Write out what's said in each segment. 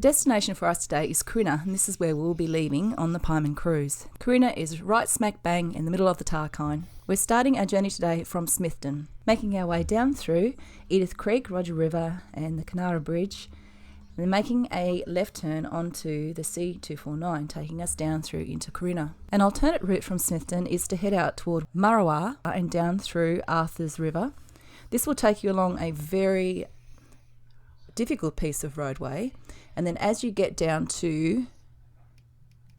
destination for us today is Corinna, and this is where we'll be leaving on the Pieman Cruise. Corinna is right smack bang in the middle of the Tarkine. We're starting our journey today from Smithton, making our way down through Edith Creek, Roger River and the Corinna Bridge, and then making a left turn onto the C249, taking us down through into Corinna. An alternate route from Smithton is to head out toward Marawa and down through Arthur's River. This will take you along a very difficult piece of roadway, and then as you get down to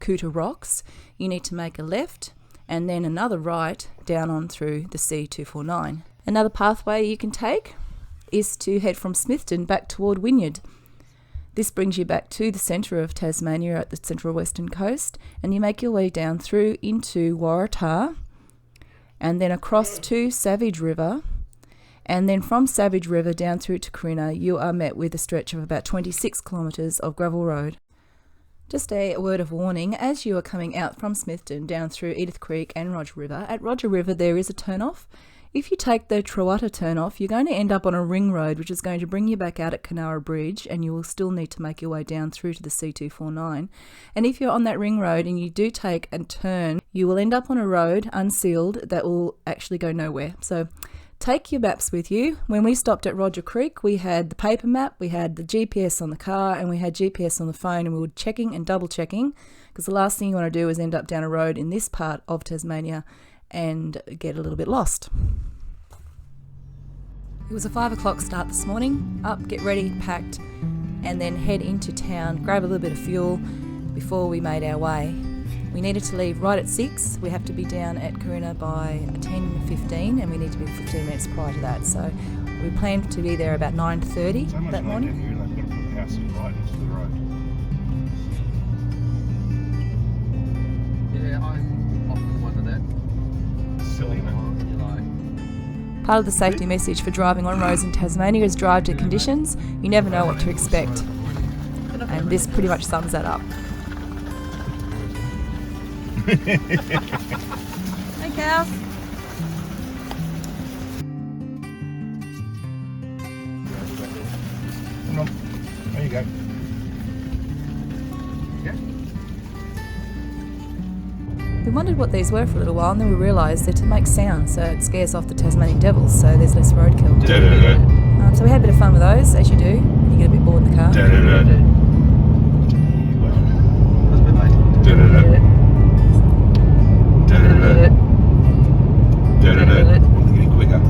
Coota Rocks, you need to make a left and then another right down on through the C249. Another pathway you can take is to head from Smithton back toward Wynyard. This brings you back to the centre of Tasmania at the central western coast, and you make your way down through into Waratah and then across to Savage River, and then from Savage River down through to Corinna you are met with a stretch of about 26 kilometres of gravel road. Just a word of warning, as you are coming out from Smithton down through Edith Creek and Roger River, at Roger River there is a turn-off. If you take the Trowatta turn-off, you're going to end up on a ring road which is going to bring you back out at Corinna Bridge, and you will still need to make your way down through to the C249. And if you're on that ring road and you do take a turn, you will end up on a road unsealed that will actually go nowhere. So take your maps with you. When we stopped at Roger Creek, we had the paper map, we had the GPS on the car, and we had GPS on the phone, and we were checking and double checking, because the last thing you want to do is end up down a road in this part of Tasmania and get a little bit lost. It was a 5 o'clock start this morning. Up, get ready, packed, and then head into town, grab a little bit of fuel before we made our way. We needed to leave right at 6. We have to be down at Corinna by 10:15, and we need to be 15 minutes prior to that. So we planned to be there about 9:30 that morning. Here, they've got to put the houses right into the road. Yeah, I'm often wonder that. Silly, man. Part of the safety message for driving on roads in Tasmania is drive to conditions. You never know what to expect. And this pretty much sums that up. Hey, cows. Come on. There you go. Yeah. We wondered what these were for a little while, and then we realised they're to make sound, so it scares off the Tasmanian devils, so there's less roadkill. So we had a bit of fun with those, as you do when you get a bit bored in the car. Getting quicker.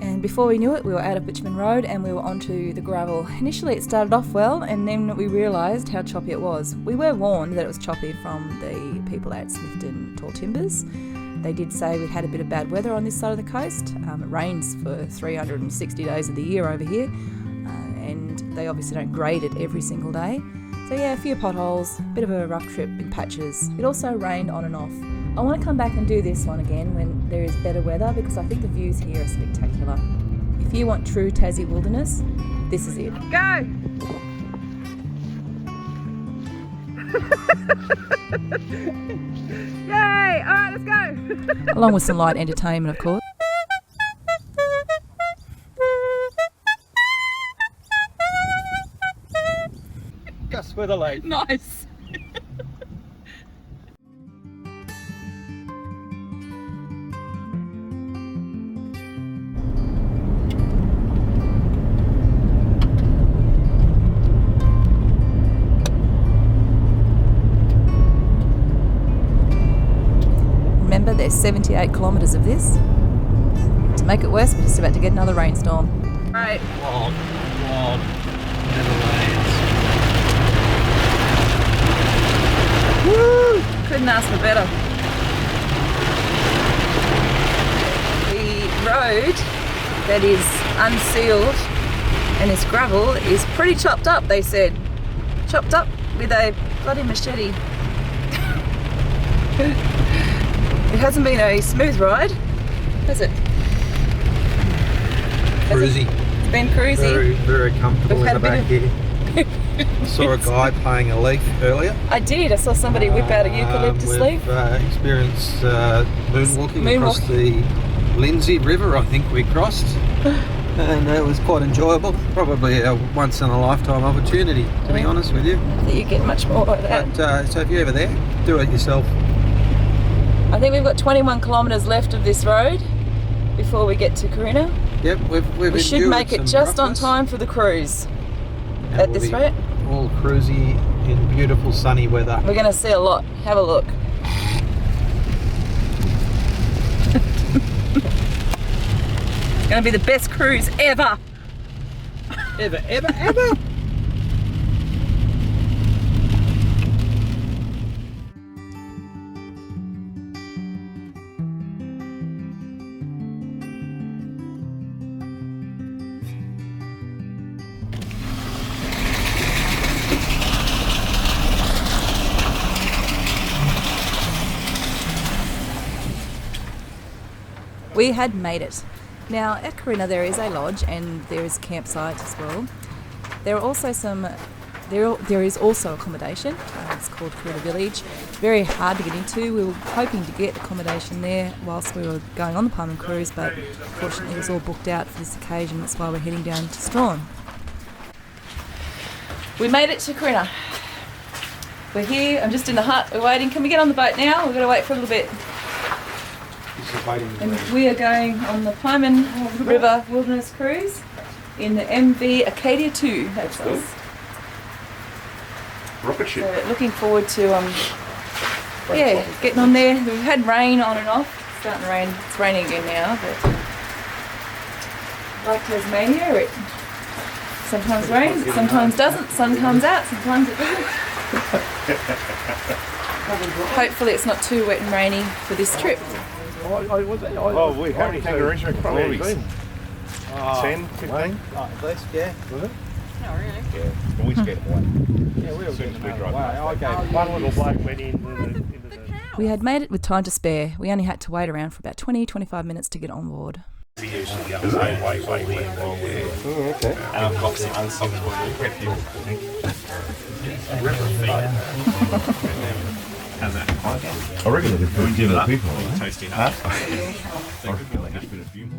And before we knew it, we were out of Pieman Road and we were onto the gravel. Initially it started off well, and then we realised how choppy it was. We were warned that it was choppy from the people at Smithton Tall Timbers. They did say we'd had a bit of bad weather on this side of the coast. It rains for 360 days of the year over here, and they obviously don't grade it every single day. So yeah, a few potholes, a bit of a rough trip in patches. It also rained on and off. I want to come back and do this one again when there is better weather, because I think the views here are spectacular. If you want true Tassie wilderness, this is it. Go! Yay! Alright, let's go! Along with some light entertainment, of course. Gus Weather Lake. Nice! Remember, there's 78 kilometres of this. To make it worse, we're just about to get another rainstorm. Right. Wild, never rains. Woo! Couldn't ask for better. The road that is unsealed and is gravel is pretty chopped up, they said. Chopped up with a bloody machete. It hasn't been a smooth ride, has it? Cruisy. It's been cruisy. Very, very comfortable in the back here. I saw a guy playing a leaf earlier. I did. I saw somebody whip out a eucalyptus We've leaf. experienced moonwalking across the Lindsay River, I think we crossed. And it was quite enjoyable. Probably a once in a lifetime opportunity, to be honest with you. I think you get much more of that. But so if you're ever there, do it yourself. I think we've got 21 kilometres left of this road before we get to Corinna. Yep, We should make it just on time for the cruise at this rate. All cruisy in beautiful sunny weather. We're going to see a lot. Have a look. It's going to be the best cruise ever. Ever. We had made it. Now at Corinna there is a lodge and there is a campsite as well. There are also there is also accommodation. It's called Corinna Village. Very hard to get into. We were hoping to get accommodation there whilst we were going on the Pieman Cruise, but fortunately it was all booked out for this occasion. That's why we're heading down to Strawn. We made it to Corinna. We're here. I'm just in the hut. We're waiting. Can we get on the boat now? We've got to wait for a little bit. And we are going on the Pieman River Wilderness Cruise in the MV Arcadia 2. That's us. Rocket ship. So looking forward to getting on there. We've had rain on and off. It's starting to rain. It's raining again now, but like Tasmania, it sometimes rains, it sometimes doesn't. Sun comes out, sometimes it doesn't. Hopefully it's not too wet and rainy for this trip. Oh, we how many kangaroos are in front of you? 10, 15? At least, yeah. Was it? Oh, really? Yeah. And we scared them away. Yeah, we were getting we away. drive I gave one one little little bloke went into the We had made it with time to spare. We only had to wait around for about 20-25 minutes to get on board. Because they way while we're okay. and I've got some unsocked fuel. How's that? I reckon they could give it a people. Tasty enough. They could be like a bit of fuel.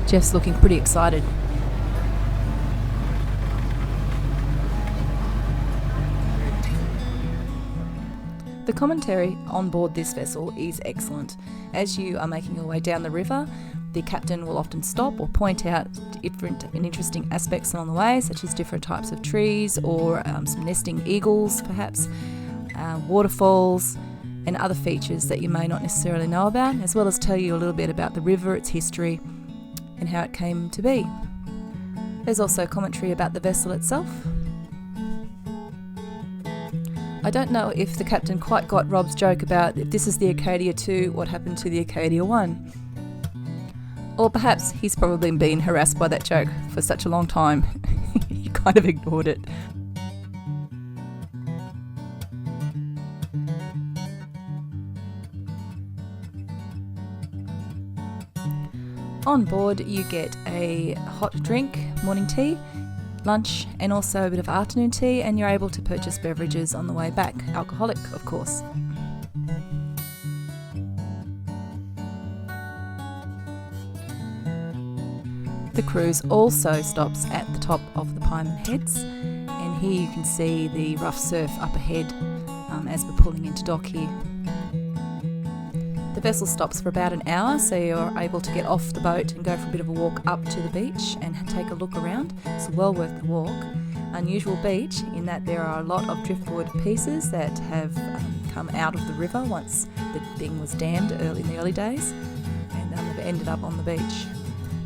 Jeff's looking pretty excited. The commentary on board this vessel is excellent. As you are making your way down the river, the captain will often stop or point out different and interesting aspects along the way, such as different types of trees or some nesting eagles, perhaps, waterfalls, and other features that you may not necessarily know about, as well as tell you a little bit about the river, its history, and how it came to be. There's also commentary about the vessel itself. I don't know if the captain quite got Rob's joke about if this is the Arcadia 2, what happened to the Arcadia 1? Or perhaps he's probably been harassed by that joke for such a long time, he kind of ignored it. On board you get a hot drink, morning tea, lunch and also a bit of afternoon tea, and you're able to purchase beverages on the way back, alcoholic of course. The cruise also stops at the top of the Pieman Heads, and here you can see the rough surf up ahead as we're pulling into dock here. The vessel stops for about an hour, so you're able to get off the boat and go for a bit of a walk up to the beach and take a look around. It's well worth the walk. Unusual beach in that there are a lot of driftwood pieces that have come out of the river once the thing was dammed in the early days, and have ended up on the beach.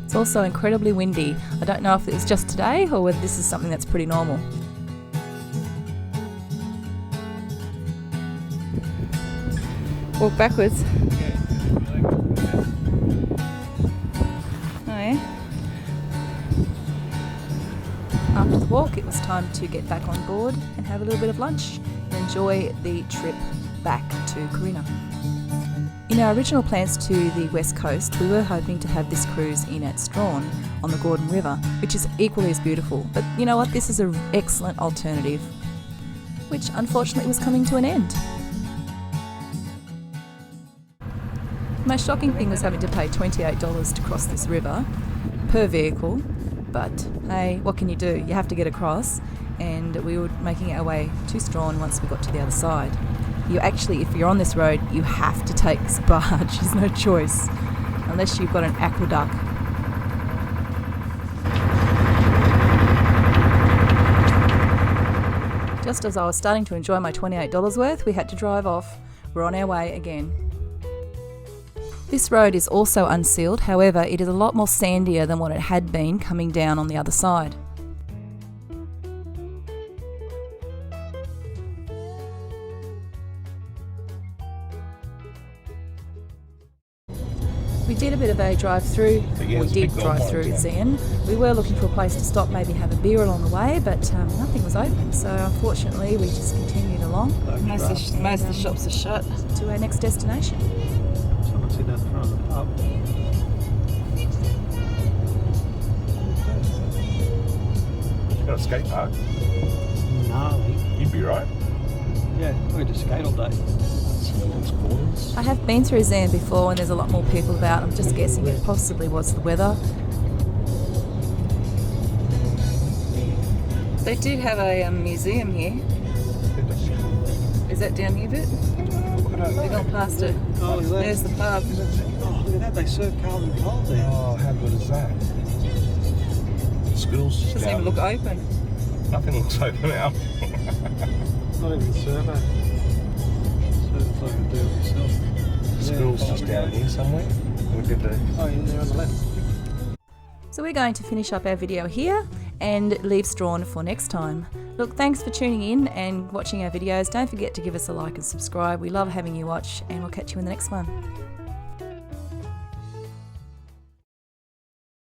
It's also incredibly windy. I don't know if it's just today or whether this is something that's pretty normal. Walk backwards. Oh yeah. After the walk, it was time to get back on board and have a little bit of lunch and enjoy the trip back to Corinna. In our original plans to the west coast, we were hoping to have this cruise in at Strahan on the Gordon River, which is equally as beautiful. But you know what? This is an excellent alternative, which unfortunately was coming to an end. The most shocking thing was having to pay $28 to cross this river per vehicle. But hey, what can you do? You have to get across, and we were making our way to Strahan once we got to the other side. You actually, if you're on this road, you have to take this barge. There's no choice, unless you've got an aqueduct. Just as I was starting to enjoy my $28 worth, we had to drive off. We're on our way again. This road is also unsealed, however, it is a lot more sandier than what it had been coming down on the other side. We did a bit of a drive-through. We did drive through Zeehan. We were looking for a place to stop, maybe have a beer along the way, but nothing was open. So unfortunately, we just continued along. Most of the shops are shut. To our next destination. Someone's sitting out the front of the pub. You got a skate park? Gnarly. You'd be right. Yeah, we just skate all day. Someone's corners. I have been through Zeehan before and there's a lot more people about. I'm just guessing it possibly was the weather. They do have a museum here. Is that down here a bit? We've gone past it. Oh, look at that. There's the pub. Oh, look at that. They serve carbon cold there. Oh, how good is that? The school's just Doesn't even look open. Nothing looks open now. Not even the survey. It's like a do it yourself. The school's just down here somewhere. We did the... Oh, yeah, they're on the left. So we're going to finish up our video here and leave Strahan for next time. Look, thanks for tuning in and watching our videos. Don't forget to give us a like and subscribe. We love having you watch, and we'll catch you in the next one.